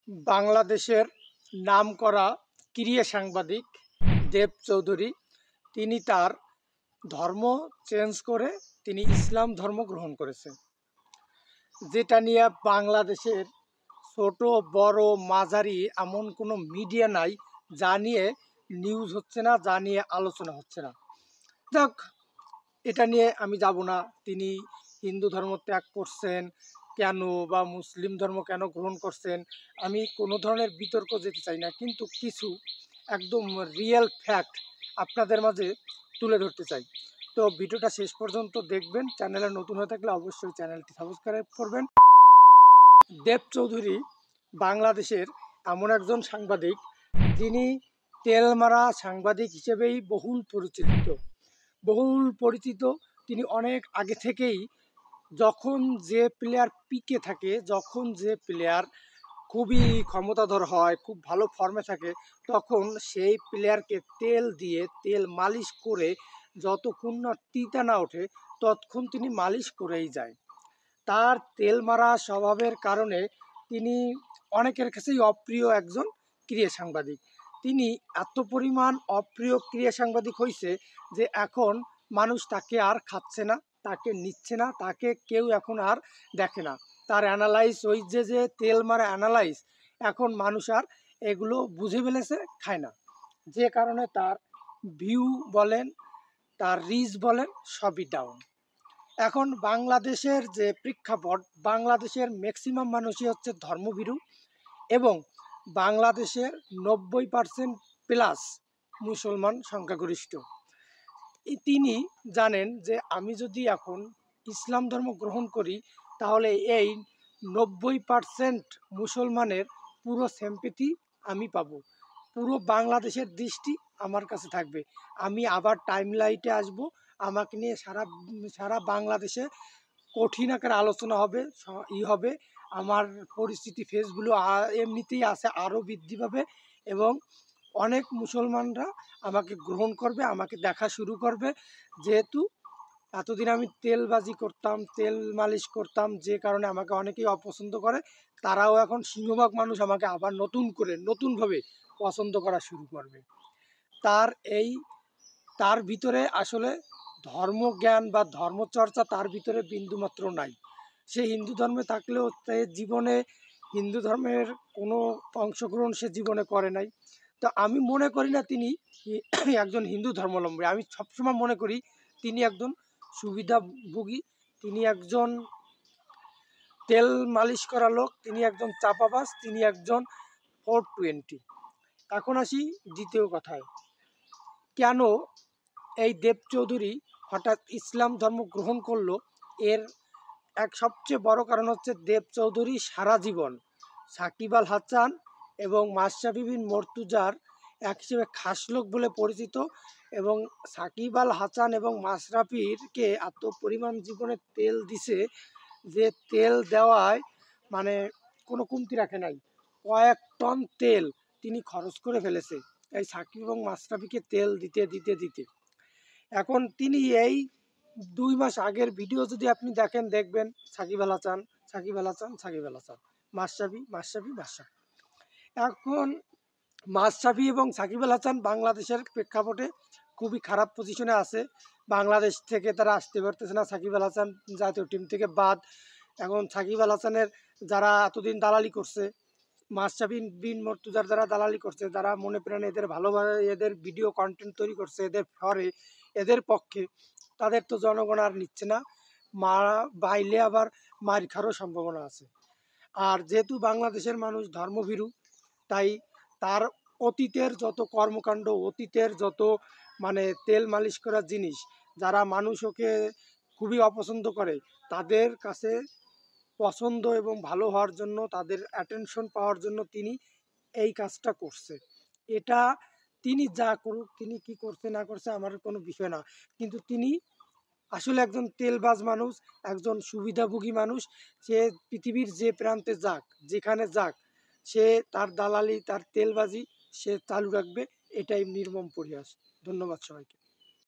বাংলাদেশের নামকরা ক্রীড়া সাংবাদিক দেব চৌধুরী তিনি তার ধর্ম চেঞ্জ করে তিনি ইসলাম ধর্ম গ্রহণ করেছেন, যেটা নিয়ে বাংলাদেশের ছোট বড় মাঝারি এমন কোনো মিডিয়া নাই যা নিয়ে নিউজ হচ্ছে না, যা নিয়ে আলোচনা হচ্ছে না। যাক, এটা নিয়ে আমি যাব না। তিনি হিন্দু ধর্ম ত্যাগ করছেন কেন বা মুসলিম ধর্ম কেন গ্রহণ করছেন, আমি কোনো ধরনের বিতর্ক যেতে চাই না, কিন্তু কিছু একদম রিয়েল ফ্যাক্ট আপনাদের মাঝে তুলে ধরতে চাই। তো ভিডিওটা শেষ পর্যন্ত দেখবেন। চ্যানেলে নতুন হয়ে থাকলে অবশ্যই চ্যানেলটি সাবস্ক্রাইব করবেন। দেব চৌধুরী বাংলাদেশের এমন একজন সাংবাদিক যিনি তেলমারা সাংবাদিক হিসেবেই বহুল পরিচিত। তিনি অনেক আগে থেকেই যখন যে প্লেয়ার পিকে থাকে, যখন যে প্লেয়ার খুবই ক্ষমতাধর হয়, খুব ভালো ফর্মে থাকে, তখন সেই প্লেয়ারকে তেল দিয়ে তেল মালিশ করে যতক্ষণ না তিতা না ওঠে ততক্ষণ তিনি মালিশ করেই যায়। তার তেল মারা স্বভাবের কারণে তিনি অনেকের কাছেই অপ্রিয় একজন ক্রীড়া সাংবাদিক। তিনি এত পরিমাণ অপ্রিয় ক্রীড়া সাংবাদিক হয়েছে যে এখন মানুষ তাকে আর খাচ্ছে না, তাকে নিচ্ছে না, তাকে কেউ এখন আর দেখে না। তার অ্যানালাইজ, ওই যে তেল মারা অ্যানালাইজ, এখন মানুষ আর এগুলো বুঝে ফেলেছে, খায় না। যে কারণে তার ভিউ বলেন, তার রিচ বলেন, সবই ডাউন। এখন বাংলাদেশের যে প্রেক্ষাপট, বাংলাদেশের ম্যাক্সিমাম মানুষই হচ্ছে ধর্মভীরু এবং বাংলাদেশের 90% প্লাস মুসলমান সংখ্যাগরিষ্ঠ। তিনি জানেন যে আমি যদি এখন ইসলাম ধর্ম গ্রহণ করি তাহলে এই 90% মুসলমানের পুরো সিম্প্যাথি আমি পাবো, পুরো বাংলাদেশের দৃষ্টি আমার কাছে থাকবে। আমি আবার টাইমলাইটে আসব, আমাকে নিয়ে সারা বাংলাদেশে কঠিন আকারে আলোচনা হবে, হবে। আমার পরিস্থিতি ফেসগুলো এমনিতেই আছে, আরও বৃদ্ধি পাবে এবং অনেক মুসলমানরা আমাকে গ্রহণ করবে, আমাকে দেখা শুরু করবে। যেহেতু এতদিন আমি তেলবাজি করতাম, তেল মালিশ করতাম, যে কারণে আমাকে অনেকেই অপছন্দ করে, তারাও এখন সিংহভাগ মানুষ আমাকে আবার নতুনভাবে পছন্দ করা শুরু করবে। তার ভিতরে আসলে ধর্মজ্ঞান বা ধর্মচর্চা তার ভিতরে বিন্দুমাত্র নাই। সে হিন্দু ধর্মে থাকলেও জীবনে হিন্দু ধর্মের কোনো অংশগ্রহণ সে জীবনে করে নাই। তো আমি মনে করি না তিনি একজন হিন্দু ধর্মাবলম্বী। আমি সবসময় মনে করি তিনি একজন সুবিধাভোগী, তিনি একজন তেল মালিশ করা লোক, তিনি একজন চাপাবাজ, তিনি একজন 420। এখন আসি দ্বিতীয় কথায়, কেন এই দেব চৌধুরী হঠাৎ ইসলাম ধর্ম গ্রহণ করলো। এর এক সবচেয়ে বড় কারণ হচ্ছে দেব চৌধুরী সারা জীবন সাকিব আল হাসান এবং মাশরাফি বিন মর্তুজার এক হিসেবে খাস লোক বলে পরিচিত, এবং সাকিব আল হাসান এবং মাশরাফিরকে এত পরিমাণ জীবনে তেল দিছে যে তেল দেওয়ায় মানে কোনো কমতি রাখে নাই। কয়েক টন তেল তিনি খরচ করে ফেলেছে এই সাকিব এবং মাশরাফিকে তেল দিতে দিতে দিতে। এখন তিনি এই 2 মাস আগের ভিডিও যদি আপনি দেখবেন সাকিব আল হাসান, মাশরাফি। এখন মাশরাফি এবং সাকিব আল হাসান বাংলাদেশের প্রেক্ষাপটে খুবই খারাপ পজিশনে আছে। বাংলাদেশ থেকে তারা আসতে পারতেছে না, সাকিব আল হাসান জাতীয় টিম থেকে বাদ। এখন সাকিব আল হাসানের যারা এতদিন দালালি করছে, মাশরাফি বিন মর্তুজার যারা দালালি করছে, যারা মনে প্রাণে এদের ভালোভাবে এদের ভিডিও কন্টেন্ট তৈরি করছে এদের ফরে, এদের পক্ষে, তাদের তো জনগণ আর নিচ্ছে না, বাইলে আবার মার খাওয়ারও সম্ভাবনা আছে। আর যেহেতু বাংলাদেশের মানুষ ধর্মভীরু, তাই তার অতীতের যত কর্মকাণ্ড, অতীতের যত তেল মালিশ করার জিনিস, যারা মানুষ ওকে খুবই অপছন্দ করে, তাদের কাছে পছন্দ এবং ভালো হওয়ার জন্য, তাদের অ্যাটেনশন পাওয়ার জন্য তিনি এই কাজটা করছে। এটা তিনি যা করুক, তিনি কি করছে না করছে আমার কোনো বিষয় না, কিন্তু তিনি আসলে একজন তেলবাজ মানুষ, একজন সুবিধাভোগী মানুষ। সে পৃথিবীর যে প্রান্তে যাক, যেখানে যাক, সে তার দালালি, তার তেলবাজি সে চালু রাখবে, এটাই নির্মম পরিহাস। ধন্যবাদ সবাইকে।